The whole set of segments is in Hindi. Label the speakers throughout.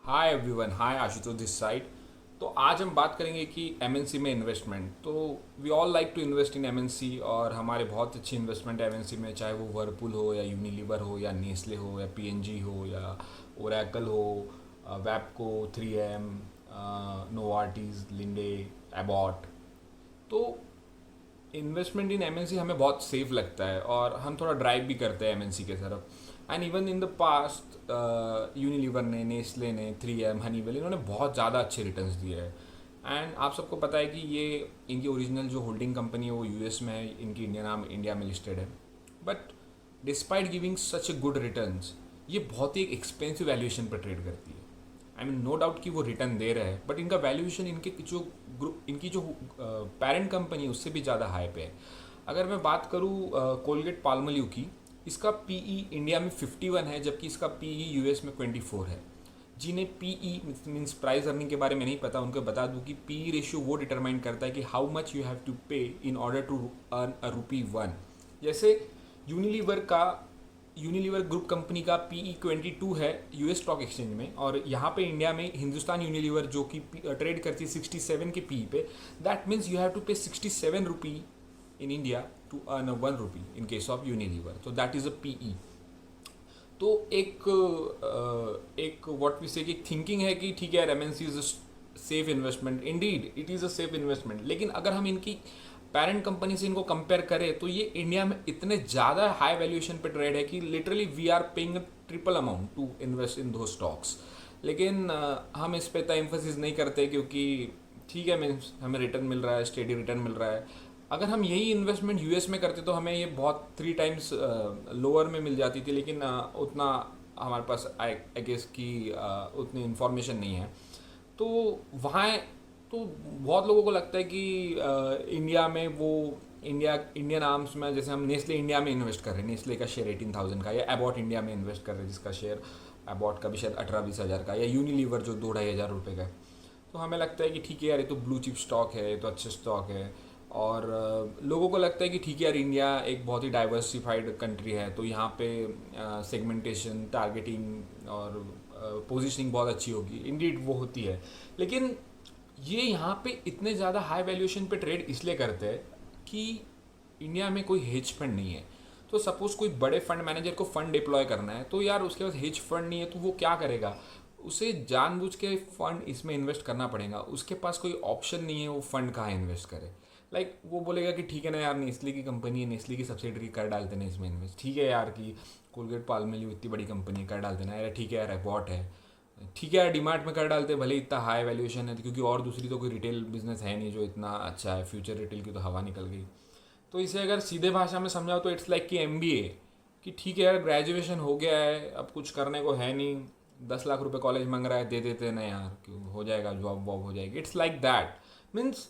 Speaker 1: Hi everyone, hi Ashutosh this side. तो आज हम बात करेंगे कि एमएनसी में इन्वेस्टमेंट। तो we all like to invest in MNC और हमारे बहुत अच्छी इन्वेस्टमेंट है एमएनसी में, चाहे वो वर्लपूल हो या यूनिलीवर हो या नेस्ले हो या पीएनजी हो या ओरेकल हो, वैपको, 3M, नोवार्टीज, लिंडे, एबॉट। तो इन्वेस्टमेंट इन एमएनसी हमें बहुत सेफ लगता है और हम थोड़ा ड्राइव भी करते हैं एमएनसी के तरफ। And even in the past Unilever ने, नेस्ले ने, 3M, हनीवेल, इन्होंने बहुत ज़्यादा अच्छे रिटर्न्स दिए हैं। एंड आप सबको पता है कि ये इनकी ओरिजिनल जो होल्डिंग कंपनी है वो यूएस में है, इनकी इंडिया में लिस्टेड है। But despite giving such a good returns, ये बहुत ही एक एक्सपेंसिव वैल्यूएशन पर ट्रेड करती है। आई मीन नो डाउट कि वो रिटर्न दे रहे हैं, बट इनका वैल्यूएशन इनके जो ग्रुप, इनकी जो पेरेंट कंपनी है उससे भी ज़्यादा हाई पे है। अगर मैं बात करूँ कोलगेट पाल्मोलिव की, इसका पीई इंडिया में 51 है, जबकि इसका पीई यूएस में 24 है। जिन्हें पीई मीन्स प्राइस अर्निंग के बारे में नहीं पता, उनको बता दूं कि पीई रेशियो वो डिटरमाइन करता है कि how much you have to pay in order to earn a ₹1। जैसे यूनिलीवर का, यूनिलीवर ग्रुप कंपनी का पीई 22 है यूएस स्टॉक एक्सचेंज में, और यहाँ पे इंडिया में हिंदुस्तान यूनिलीवर जो कि ट्रेड करती है 67 के पीई पे, that means you have to pay ₹67 in India to earn a ₹1 in case of Unilever. So that is a PE. तो एक व्हाट वी से कि थिंकिंग है कि ठीक है यार, MNC is a safe investment, Indeed it is a safe investment. लेकिन अगर हम इनकी पेरेंट कंपनी से इनको कंपेयर करें तो ये इंडिया में इतने ज़्यादा हाई वैल्यूएशन पे ट्रेड है कि literally we are paying triple amount to invest in दो स्टॉक्स। लेकिन हम इस पे इतना एम्फोसिस नहीं करते क्योंकि ठीक है, मीन्स हमें रिटर्न मिल रहा है, स्टेडी रिटर्न मिल रहा है। अगर हम यही इन्वेस्टमेंट यूएस में करते तो हमें ये बहुत 3 टाइम्स लोअर में मिल जाती थी, लेकिन उतना हमारे पास आई गेस की उतनी इन्फॉर्मेशन नहीं है। तो वहाँ तो बहुत लोगों को लगता है कि इंडिया में वो इंडियन आर्म्स में, जैसे हम नेस्ले इंडिया में इन्वेस्ट कर रहे हैं, नेस्ले का शेयर 18,000 का, या एबॉट इंडिया में इन्वेस्ट कर रहे हैं जिसका शेयर एबॉट का भी शायद 18-20 हज़ार का, या यूनिलीवर जो 2-2.5 हज़ार रुपये का है। तो हमें लगता है कि ठीक है यार, ये तो ब्लू चिप स्टॉक है, ये तो अच्छे स्टॉक है। और लोगों को लगता है कि ठीक है यार, इंडिया एक बहुत ही डाइवर्सिफाइड कंट्री है, तो यहाँ पे सेगमेंटेशन, टारगेटिंग और पोजीशनिंग बहुत अच्छी होगी। इंडीड वो होती है, लेकिन ये यहाँ पे इतने ज़्यादा हाई वैल्यूएशन पे ट्रेड इसलिए करते हैं कि इंडिया में कोई हेज फंड नहीं है। तो सपोज़ कोई बड़े फंड मैनेजर को फंड डिप्लॉय करना है, तो यार उसके पास हेज फंड नहीं है, तो वो क्या करेगा? उसे जानबूझ के फंड इसमें इन्वेस्ट करना पड़ेगा। उसके पास कोई ऑप्शन नहीं है वो फंड कहाँ इन्वेस्ट करे। वो बोलेगा कि ठीक है ना यार, नेस्ले की कंपनी है, नेस्ले की सब्सिडरी, कर डालते ना इसमें इन्वेस्ट। ठीक है यार कि कोलगेट पाल्मोलिव इतनी बड़ी कंपनी है, कर डालते ना यार। ठीक है यार, एबॉट है, ठीक है यार, डीमार्ट में कर डालते, भले इतना हाई वैल्यूएशन है, क्योंकि और दूसरी तो कोई रिटेल बिजनेस है नहीं जो इतना अच्छा है। फ्यूचर रिटेल की तो हवा निकल गई। तो इसे अगर सीधे भाषा में समझाओ तो इट्स लाइक कि एमबीए, कि ठीक है यार, ग्रेजुएशन हो गया है, अब कुछ करने को है नहीं, 10 लाख रुपए कॉलेज मांग रहा है, दे देते ना यार, क्यों, हो जाएगा, जॉब वॉब हो जाएगी। इट्स लाइक दैट मीन्स,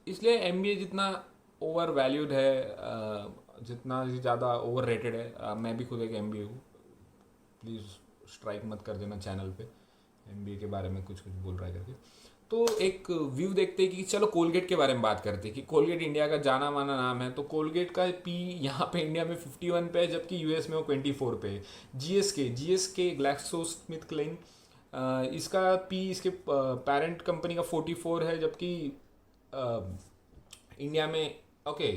Speaker 1: इसलिए एमबीए जितना ओवर वैल्यूड है, जितना ही ज़्यादा ओवर रेटेड है। मैं भी खुद एक एमबीए हूँ, प्लीज़ स्ट्राइक मत कर देना चैनल पे, एमबीए के बारे में कुछ कुछ बोल रहा है करके। तो एक व्यू देखते हैं कि चलो कोलगेट के बारे में बात करते हैं कि कोलगेट इंडिया का जाना माना नाम है। तो कोलगेट का पी यहाँ पे इंडिया में 51 पे है, जबकि यूएस में वो 24 पे है। जीएसके ग्लैक्सोस्मिथक्लाइन, इसका पी इसके पेरेंट कंपनी का 44 है, जबकि इंडिया में ओके,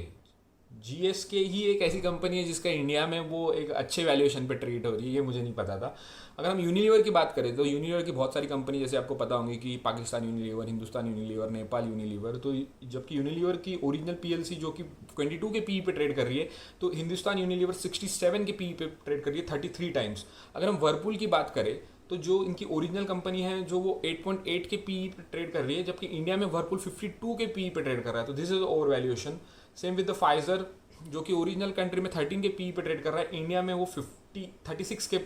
Speaker 1: जीएसके ही एक ऐसी कंपनी है जिसका इंडिया में वो एक अच्छे वैल्यूएशन पे ट्रेड हो रही है, ये मुझे नहीं पता था। अगर हम यूनिलीवर की बात करें तो यूनिलीवर की बहुत सारी कंपनी, जैसे आपको पता होंगी कि Pakistan Unilever, Hindustan Unilever, Nepal Unilever. तो जबकि यूनिलीवर की ओरिजिनल पीएलसी जो कि 22 के पी पे ट्रेड कर रही है, तो हिंदुस्तान यूनिलीवर 67 के पी पे ट्रेड कर रही है, 33 टाइम्स। अगर हम वर्लपूल की बात करें तो जो इनकी ओरिजिनल कंपनी है, जो वो 8.8 के पी पे ट्रेड कर रही है, जबकि इंडिया में वर्लपूल 52 के पी पे ट्रेड कर रहा है। तो this is over valuation. Same with the Pfizer, जो कि ओरिजिनल कंट्री में 13 के पी पे ट्रेड कर रहा है, इंडिया में वो 36 के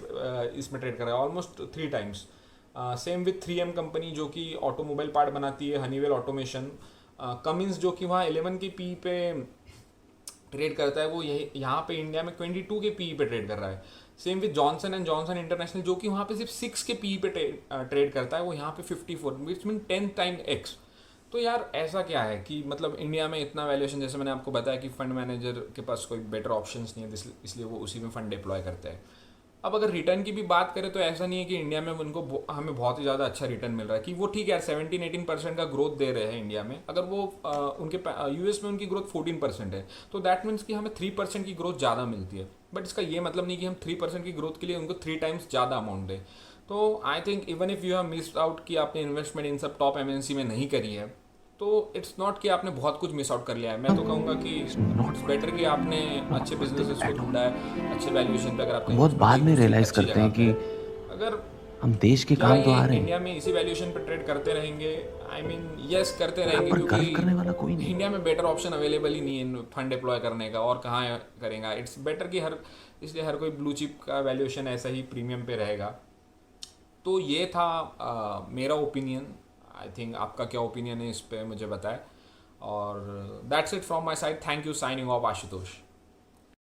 Speaker 1: इसमें ट्रेड कर रहा है, almost 3 times. Same with 3M company जो कि ऑटोमोबाइल पार्ट बनाती है, हनीवेल ऑटोमेशन। कमिंस जो कि वहाँ 11 के पी पे ट्रेड करता है, वो यही यहाँ पे इंडिया में 22 के पी पे ट्रेड कर रहा है। Same with Johnson and Johnson international, जो कि वहाँ पे सिर्फ 6 के पी पे ट्रेड करता है, वो यहाँ पे 54, विच मीन 10 टाइम एक्स। तो यार ऐसा क्या है कि मतलब इंडिया में इतना वैल्यूएशन, जैसे मैंने आपको बताया कि फंड मैनेजर के पास कोई बेटर ऑप्शंस नहीं है, इसलिए वो उसी में फंड डिप्लॉय करते हैं। अब अगर रिटर्न की भी बात करें तो ऐसा नहीं है कि इंडिया में हमें बहुत ही ज़्यादा अच्छा रिटर्न मिल रहा है, कि वो ठीक है यार 17-18% का ग्रोथ दे रहे हैं इंडिया में, अगर वो उनके यूएस में उनकी ग्रोथ 14% है, तो दैट मीन्स कि हमें 3% की ग्रोथ ज़्यादा मिलती है। बट इसका ये मतलब नहीं कि हम 3% की ग्रोथ के लिए उनको 3 टाइम्स ज़्यादा अमाउंट दें। तो I think even if you have missed out कि आपने इन्वेस्टमेंट इन सब टॉप एमएनसी में नहीं करी है, तो इट्स नॉट कि आपने बहुत कुछ मिस आउट कर लिया है। मैं तो कहूँगा कि इट्स बेटर कि आपने अच्छे बिजनेसेस को ढूंढा है, अच्छे वैल्यूएशन पे अगर आपका
Speaker 2: हम बहुत
Speaker 1: इन्वेस्टमेंट
Speaker 2: बाद
Speaker 1: की
Speaker 2: में
Speaker 1: किसी
Speaker 2: रियलाइज़
Speaker 1: अच्छी
Speaker 2: करते
Speaker 1: जगह
Speaker 2: हैं
Speaker 1: पे
Speaker 2: कि
Speaker 1: है। अगर
Speaker 2: हम देश के
Speaker 1: क्या
Speaker 2: काम तो
Speaker 1: ये
Speaker 2: आ रहे
Speaker 1: इंडिया
Speaker 2: हैं,
Speaker 1: में इसी वैल्यूएशन पे ट्रेड करते रहेंगे? आई मीन यस, करते रहेंगे,
Speaker 2: पर
Speaker 1: क्योंकि
Speaker 2: गर्व करने वाला कोई नहीं।
Speaker 1: इंडिया में बेटर ऑप्शन अवेलेबल ही नहीं है फंड डिप्लॉय करने का, और कहाँ करेगा। इट्स बेटर कि हर इसलिए हर कोई ब्लू चिप का वैल्यूएशन ऐसा ही प्रीमियम पे रहेगा। तो ये था मेरा ओपिनियन। आई थिंक आपका क्या ओपिनियन है इस पे मुझे बताएं। और that's it from my side. Thank you. Signing off, Ashutosh.